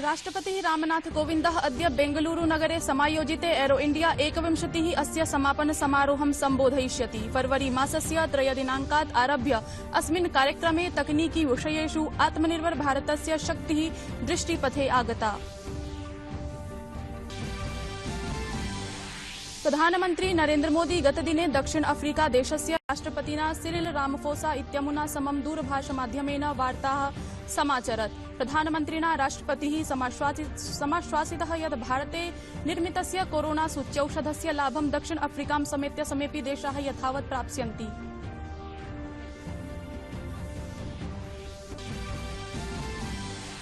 राष्ट्रपतिः रामनाथ कोविन्दः अद्य बेंगलुरुनगरे समायोजिते arrow India 21 अस्य समापनसमारोहं सम्बोधयिष्यति। फरवरी मासस्य 3 दिनाङ्कात् आरभ्य अस्मिन् कार्यक्रमे तकनीकी विषयेषु आत्मनिर्भर भारतस्य शक्तिः दृष्टिपथे आगता। प्रधानमन्त्री नरेन्द्र मोदी गतदिने दक्षिण अफ्रीका देशस्य राष्ट्रपतिना सिरिल रामफोसा इत्यमुना समं दूरभाषमाध्यमेन वार्ताः समाचरत्। प्रधानमन्त्रिणा राष्ट्रपतिः समाश्वासितः यत् भारते निर्मितस्य कोरोना सूच्यौषधस्य लाभं दक्षिण अफ्रीकां समेत्य समेऽपि देशाः यथावत् प्राप्स्यन्ति।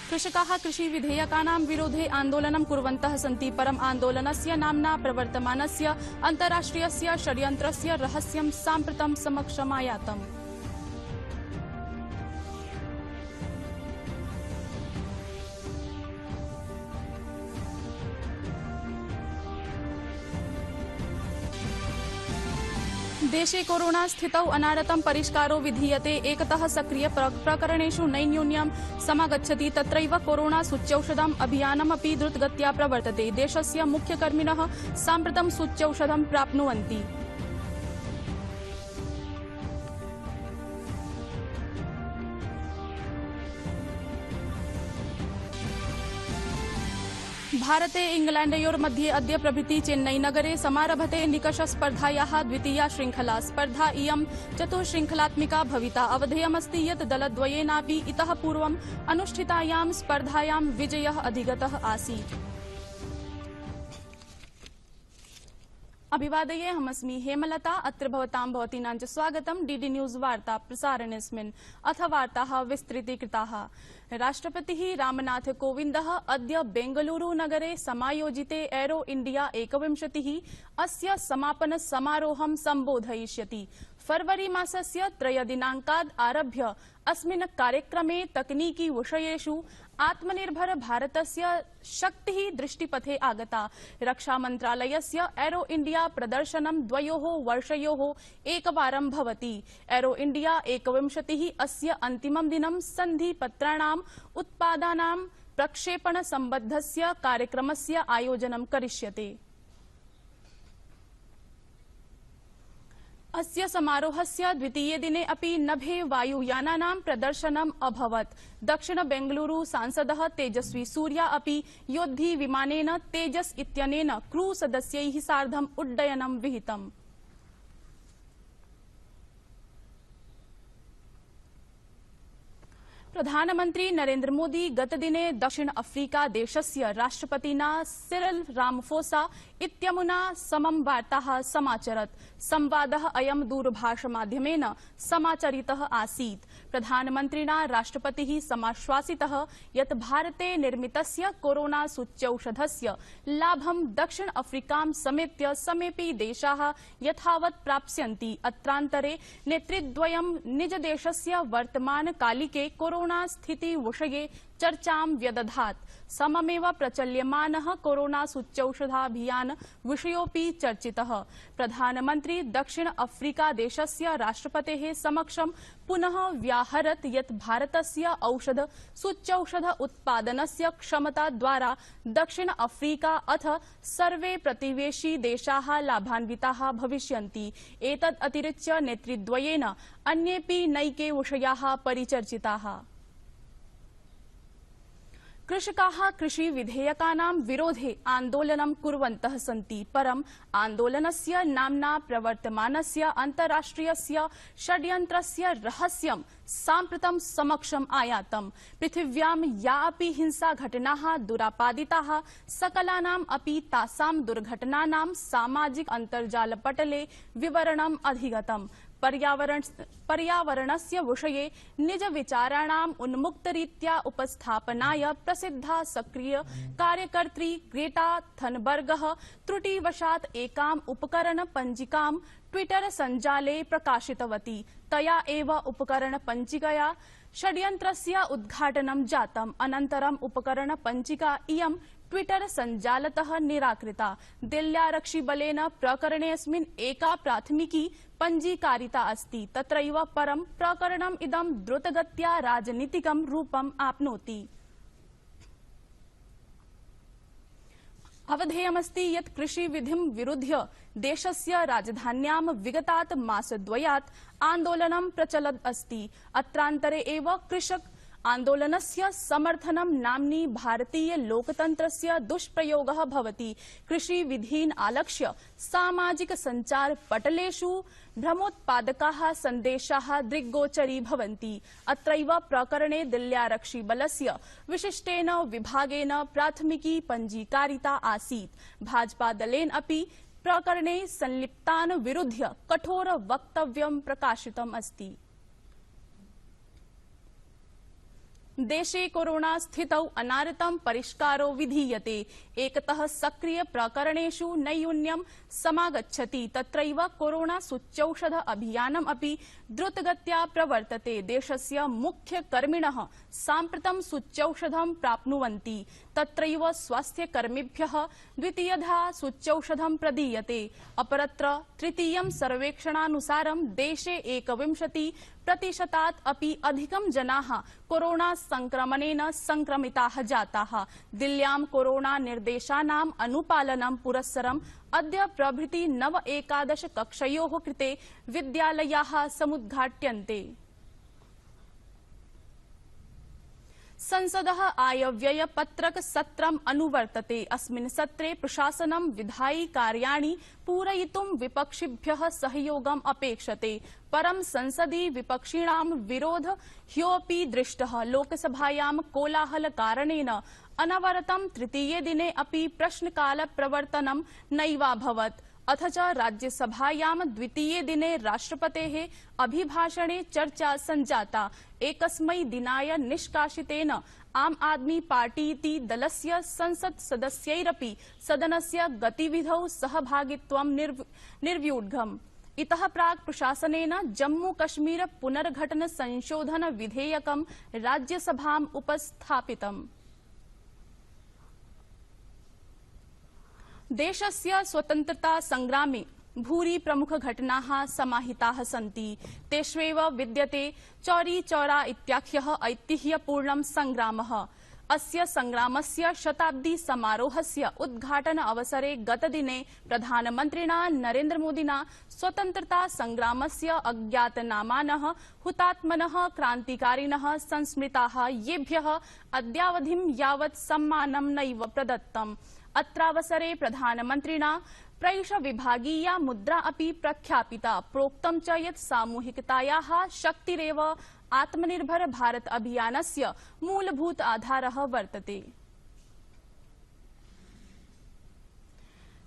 कृषकाः कृषिविधेयकानां विरोधे आन्दोलनं कुर्वन्तः सन्ति। परम् आन्दोलनस्य नाम्ना प्रवर्तमानस्य अन्ताराष्ट्रियस्य षड्यन्त्रस्य रहस्यं साम्प्रतं समक्षमायातम्। देशे कोरोना स्थितौ अनारतं परिष्कारो विधीयते। एकतः सक्रिय प्रकरणेषु नैन्यून्यं समागच्छति। तत्रैव कोरोना सूच्यौषधम् अभियानमपि द्रुतगत्या प्रवर्तते। देशस्य मुख्यकर्मिणः साम्प्रतं सूच्यौषधं प्राप्नुवन्ति। भारते इंग्लैण्डयोर्मध्ये अद्य प्रभृति चेन्नईनगरे समारभते निकषस्पर्धायाः द्वितीया श्रृंखला। स्पर्धा इयं चतुःश्रृंखलात्मिका भविता। अवधेयमस्ति यत् दलद्वयेनापि इतः पूर्वम् अनुष्ठितायां स्पर्धायां विजयः अधिगतः आसीत्। अभिवादये, अहमस्मि हेमलता। अत्र भवतां भवतीनां च स्वागतं डीडी न्यूज वार्ता प्रसारणेऽस्मिन्। अथ वार्ताः विस्तृतीकृताः। राष्ट्रपतिः रामनाथ कोविन्दः अद्य बेंगलुरुनगरे समायोजिते एरो इंडिया 21 अस्य समापन समारोहं सम्बोधयिष्यति। फरवरी मासस्य 3 दिनाङ्कात् आरभ्य अस्मिन् कार्यक्रमे तकनीकी विषयेषु आत्मनिर्भर भारतस्य शक्तिः दृष्टिपथे आगता। रक्षामन्त्रालयस्य एरो इंडिया प्रदर्शनं 2 वर्षयोः एकवारं भवति। एरो इंडिया 21 अस्य अन्तिमं दिनं सन्धिपत्राणाम् उत्पादानां प्रक्षेपण सम्बद्धस्य कार्यक्रमस्य आयोजनं करिष्यते। अस्य समारोहस्य द्वितीये दिने अपि नभे वायुयानानां प्रदर्शनम् अभवत्। दक्षिण बेंगलुरु सांसदः तेजस्वी सूर्या अपि योद्धि विमानेन तेजस इत्यनेन क्रू सदस्यैः सार्धम् उड्डयनं विहितम्। प्रधानमन्त्री नरेन्द्र मोदी गतदिने दक्षिण अफ्रीका देशस्य राष्ट्रपतिना सिरिल रामफोसा इत्यमुना समं वार्ताः समाचरत्। संवादः अयं दूरभाषमाध्यमेन समाचरितः आसीत्। प्रधानमन्त्रिणा राष्ट्रपतिः समाश्वासितः यत् भारते निर्मितस्य कोरोना सूच्यौषधस्य लाभं दक्षिण अफ्रीकां समेत्य समेऽपि देशाः यथावत् प्राप्स्यन्ति। अत्रान्तरे नेतृद्वयं निजदेशस्य वर्तमानकालिके कोरोना स्थिति विषये चर्चां व्यदधात्। सममेव प्रचल्यमानः कोरोना सूच्यौषधाभियान विषयोऽपि चर्चितः। प्रधानमन्त्री दक्षिण अफ्रीका देशस्य राष्ट्रपतेः समक्षं पुनः व्याहरत् यत् भारतस्य औषध सूच्यौषध उत्पादनस्य क्षमता द्वारा दक्षिण अफ्रीका अथ सर्वे प्रतिवेशी देशाः लाभान्विताः भविष्यन्ति। एतद् अतिरिच्य नेतृद्वयेन अन्येऽपि नैके विषयाः परिचर्चिताः। कृषकाः कृषिविधेयकानां विरोधे आन्दोलनं कुर्वन्तः सन्ति। परम् आन्दोलनस्य नाम्ना प्रवर्तमानस्य अन्ताराष्ट्रियस्य षड्यन्त्रस्य रहस्यं साम्प्रतं समक्षम् आयातम्। पृथिव्यां या अपि हिंसाघटनाः दुरापादिताः सकलानाम् अपि तासां दुर्घटनानां सामाजिक अन्तर्जालपटले विवरणम् अधिगतम्। पर्यावरणस्य विषये निजविचाराणाम् उन्मुक्तरीत्या उपस्थापनाय प्रसिद्धा सक्रिय कार्यकर्त्री ग्रेटा थनबर्गः त्रुटिवशात् एकाम् उपकरणपञ्जिकां ट्विटर सञ्जाले प्रकाशितवती। तया एव उपकरणपञ्जिकया षड्यन्त्रस्य उद्घाटनं जातम्। अनन्तरम् उपकरणपञ्जिका इयं ट्विटर सञ्जालतः निराकृता। दिल्ल्यारक्षिबलेन प्रकरणेऽस्मिन् एका प्राथमिकी पञ्जीकारिता अस्ति। तत्रैव परं प्रकरणम् इदं द्रुतगत्या राजनीतिकं रूपम् आप्नोति। अवधेयमस्ति यत् कृषिविधिं विरुध्य देशस्य राजधान्यां विगतात् मासद्वयात् आन्दोलनं प्रचलत् अस्ति। अत्रान्तरे एव कृषक आन्दोलनस्य समर्थनं नाम्नि भारतीय लोकतन्त्रस्य दुष्प्रयोगः भवति। कृषिविधीन् आलक्ष्य सामाजिक सञ्चार पटलेषु भ्रमोत्पादकाः सन्देशाः दृग्गोचरी भवन्ति। अत्रैव प्रकरणे दिल्ल्यारक्षिबलस्य विशिष्टेन विभागेन प्राथमिकी पञ्जीकारिता आसीत्। भाजपादलेन अपि प्रकरणे संलिप्तान् विरुध्य कठोर वक्तव्यं प्रकाशितम् अस्ति। देशे कोरोना स्थितौ अनारतं परिष्कारो विधीयते। एकतः सक्रिय प्रकरणेषु नैयून्यं समागच्छति, तत्रैव कोरोना सूच्यौषध अभियानम् अपि द्रुतगत्या प्रवर्तते। देशस्य मुख्यकर्मिणः साम्प्रतं सूच्यौषधं प्राप्नुवन्ति, तत्रैव स्वास्थ्यकर्मिभ्यः द्वितीयधा सूच्यौषधं प्रदीयते। अपरत्र तृतीयं सर्वेक्षणानुसारं देशे 21% अपि अधिकं जनाः कोरोना संक्रमणेन संक्रमिताः जाताः। दिल्ल्यां कोरोना निर्देशानाम् अनुपालनं पुरस्सरम् अद्य प्रभृति 9-11 कक्षयोः कृते विद्यालयाः समुद्घाट्यन्ते। संसदः आयव्यय पत्रक सत्रम् अनुवर्तते। अस्मिन् सत्रे प्रशासनं विधायि कार्याणि पूरयितुं विपक्षिभ्यः सहयोगम् अपेक्षते। परं संसदि विपक्षिणां विरोध ह्योऽपि दृष्टः। लोकसभायां कोलाहल कारणेन अनवरतं तृतीये दिने अपि प्रश्नकाल प्रवर्तनं नैवाभवत्। अथ च राज्यसभायां द्वितीये दिने राष्ट्रपतेः अभिभाषणे चर्चा सञ्जाता। एकस्मै दिनाय निष्कासितेन आम आदमी पार्टीति दलस्य संसत् सदस्यैरपि सदनस्य गतिविधौ सहभागित्वं निर्व्यूढम्। इतः प्राक् प्रशासनेन जम्मू कश्मीर पुनर्गठन संशोधन विधेयकं राज्यसभाम् उपस्थापितम्। देशस्य स्वतन्त्रता संग्रामे भूरि प्रमुख घटनाः समाहिताः सन्ति। तेष्वेव विद्यते चौरी चौरा इत्याख्यः ऐतिह्यपूर्णं संग्रामः। अस्य संग्रामस्य शताब्दी समारोहस्य उद्घाटन अवसरे गतदिने प्रधानमन्त्रिणा नरेन्द्रमोदिना स्वतन्त्रता संग्रामस्य अज्ञातनामानः हुतात्मनः क्रान्तिकारिणः संस्मृताः, येभ्यः अद्यावधिं यावत् सम्मानं नैव प्रदत्तम्। अत्रावसरे प्रधानमन्त्रिणा प्रैषविभागीया मुद्रा अपि प्रख्यापिता। प्रोक्तं च यत् सामूहिकतायाः शक्तिरेव आत्मनिर्भर भारत अभियानस्य मूलभूत आधारः वर्तते।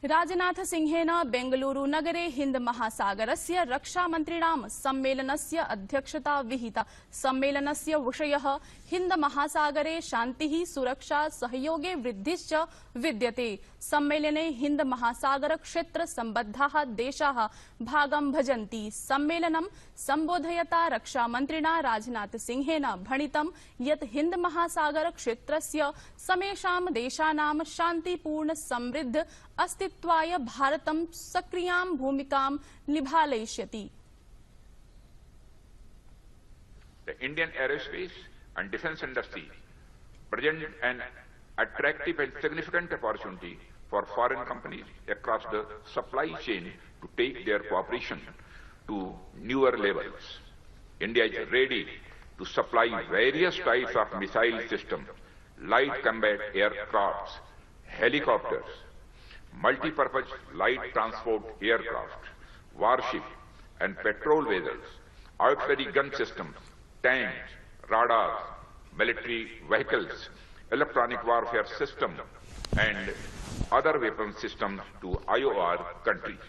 राजनाथ सिंहेन बेंगलुरु नगरे हिंद महासागरस्य रक्षामन्त्रिणां सम्मेलनस्य अध्यक्षता विहिता। सम्मेलनस्य विषयः हिंद महासागरे शान्तिः, सुरक्षा, सहयोगे वृद्धिश्च विद्यते। सम्मेलने हिंद महासागर क्षेत्र सम्बद्धाः देशाः भागं भजन्ति। सम्मेलनं सम्बोधयता रक्षामन्त्रिणा राजनाथ सिंहेन भणितं यत् हिंद महासागर क्षेत्रस्य समेषां देशानां शान्तिपूर्ण समृद्ध अस्तित्वाय भारतं सक्रियां भूमिकां निभालयिष्यति। The Indian aerospace and defense industry present an attractive and significant opportunity for foreign companies across the supply chain to take their cooperation to newer levels. India is ready to supply various types of missile systems, light combat aircrafts, helicopters, multi-purpose light transport aircraft, warship and patrol vessels, artillery gun systems, tanks, radars, military vehicles, electronic warfare systems and other weapon systems to IOR countries.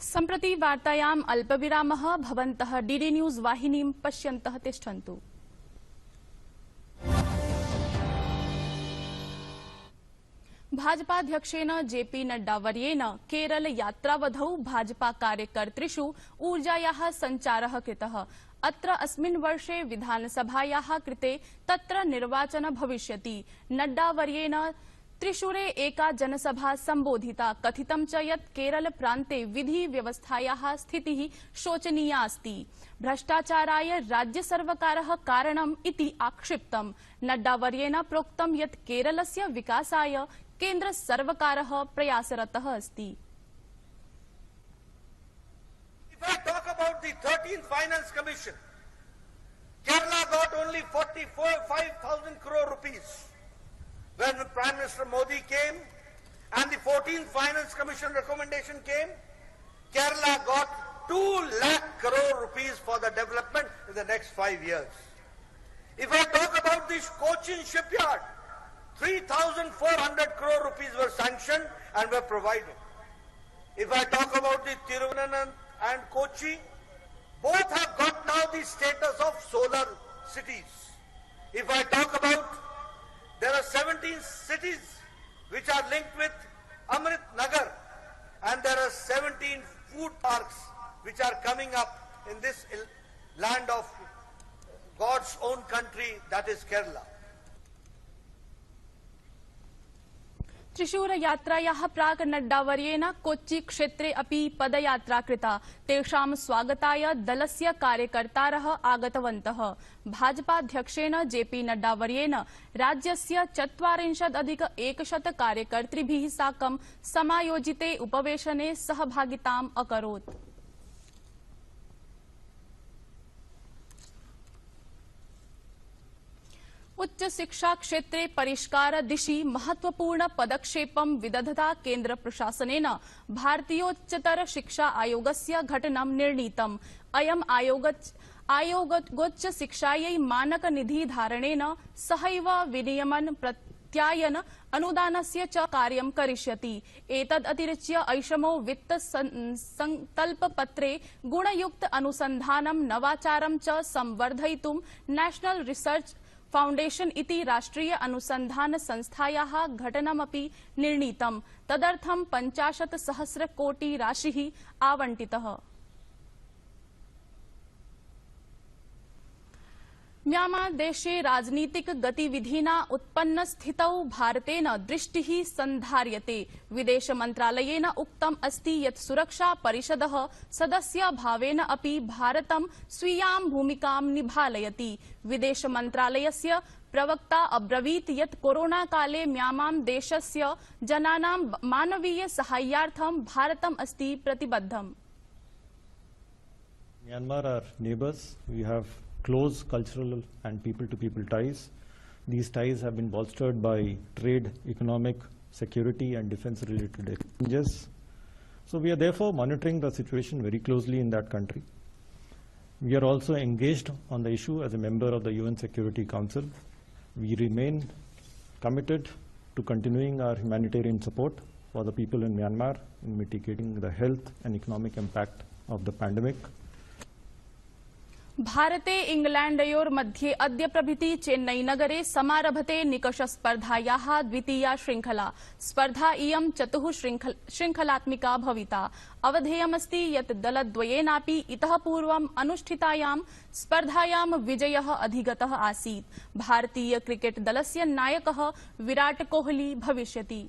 सम्प्रति वार्तायाम् अल्पविरामः। भवन्तः DD news वाहिनीं पश्यन्तः तिष्ठन्तु। भाजपाध्यक्षेण JP Nadda वर्येण Kerala यात्रावधौ Bhajpa कार्यकर्तृषु ऊर्जायाः सञ्चारः कृतः। अत्र अस्मिन् वर्षे विधानसभायाः कृते तत्र निर्वाचन भविष्यति। नड्डा वर्येण त्रिशूरे एका जनसभा संबोधिता। कथितं च यत् केरल प्रान्ते विधि व्यवस्थायाः स्थितिः शोचनीया अस्ति। भ्रष्टाचाराय राज्य सर्वकारः कारणम् इति आक्षिप्तम्। नड्डावर्येण प्रोक्तं यत् केरलस्य विकासाय केन्द्र सर्वकारः प्रयासरतः अस्ति। If I talk about the 13th Finance Commission, Kerala got only 45,000 crore rupees. When Prime Minister Modi came and the 14th Finance Commission recommendation came, Kerala got 2 lakh crore rupees for the development in the next 5 years. If I talk about this Cochin shipyard, 3,400 crore rupees were sanctioned and were provided. If I talk about the Thiruvananthapuram and Kochi, both have got now the status of solar cities. If I talk about, there are 17 cities which are linked with Amrit Nagar, and there are 17 food parks which are coming up in this land of God's own country, that is Kerala. Thrissur यात्रायाः प्राक् नड्डावर्येण कोच्चि क्षेत्रे अपि पदयात्रा कृता। तेषां स्वागताय दलस्य कार्यकर्तारः आगतवन्तः। भाजपाध्यक्षेण JP नड्डावर्येण राज्यस्य 40+ कार्यकर्तृभिः साकं समायोजिते उपवेशने सहभागिताम् अकरोत्। उच्च शिक्षा क्षेत्रे परिष्कार दिशि महत्वपूर्ण पदक्षेपं विदधता केन्द्र प्रशासनेन भारतीयोच्चतर शिक्षा आयोगस्य घटनं निर्णीतम्। अयम् आयोगोच्च शिक्षायै मानक निधि धारणेन सहैव विनियमन प्रत्यायन अनुदानस्य च कार्यं करिष्यति। एतदतिरिच्य ऐषमो वित्त संकल्पपत्रे गुणयुक्त अनुसन्धानं नवाचारं च संवर्धयितुं नेशनल रिसर्च फाउंडेशन इति राष्ट्रीय अनुसंधान संस्थायाः घटनमपि निर्णीतम्। तदर्थं 50,000 कोटि राशिः आवंटितः। म्यांमार देशे राजनीतिक गतिविधिना उत्पन्न स्थितौ भारतेन दृष्टिः सन्धार्यते। विदेश मन्त्रालयेन उक्तम् अस्ति यत् सुरक्षा परिषदः सदस्यभावेन अपि भारतं स्वीयां भूमिकां निभालयति। विदेश मन्त्रालयस्य प्रवक्ता अब्रवीत् यत् कोरोना काले म्यांमार देशस्य जनानां मानवीय साहाय्यार्थं भारतम् अस्ति प्रतिबद्धम्। Myanmar are neighbors. We have close cultural and people-to-people ties. These ties have been bolstered by trade, economic, security and defense-related exchanges. So we are therefore monitoring the situation very closely in that country. We are also engaged on the issue as a member of the UN Security Council. We remain committed to continuing our humanitarian support for the people in Myanmar in mitigating the health and economic impact of the pandemic. भारते इंग्लैंडयोर्मध्ये अद्य प्रभृति चेन्नई नगरे समारभते निकष स्पर्धायाः द्वितीया श्रृंखला। स्पर्धा इयं 4 श्रृंखलात्मिका भविता। अवधेयमस्ति यत् दलद्वयेनापि इतः पूर्वम् अनुष्ठितायां स्पर्धायां विजयः अधिगतः आसीत्। भारतीय क्रिकेट दलस्य नायकः विराट कोहली भविष्यति।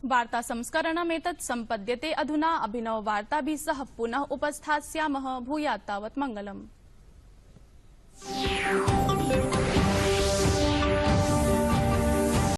वार्ता संस्करणमेतत् सम्पद्यते। अधुना अभिनव वार्ताभिः सह पुनः उपस्थास्यामः। भूयात् तावत् मङ्गलम्।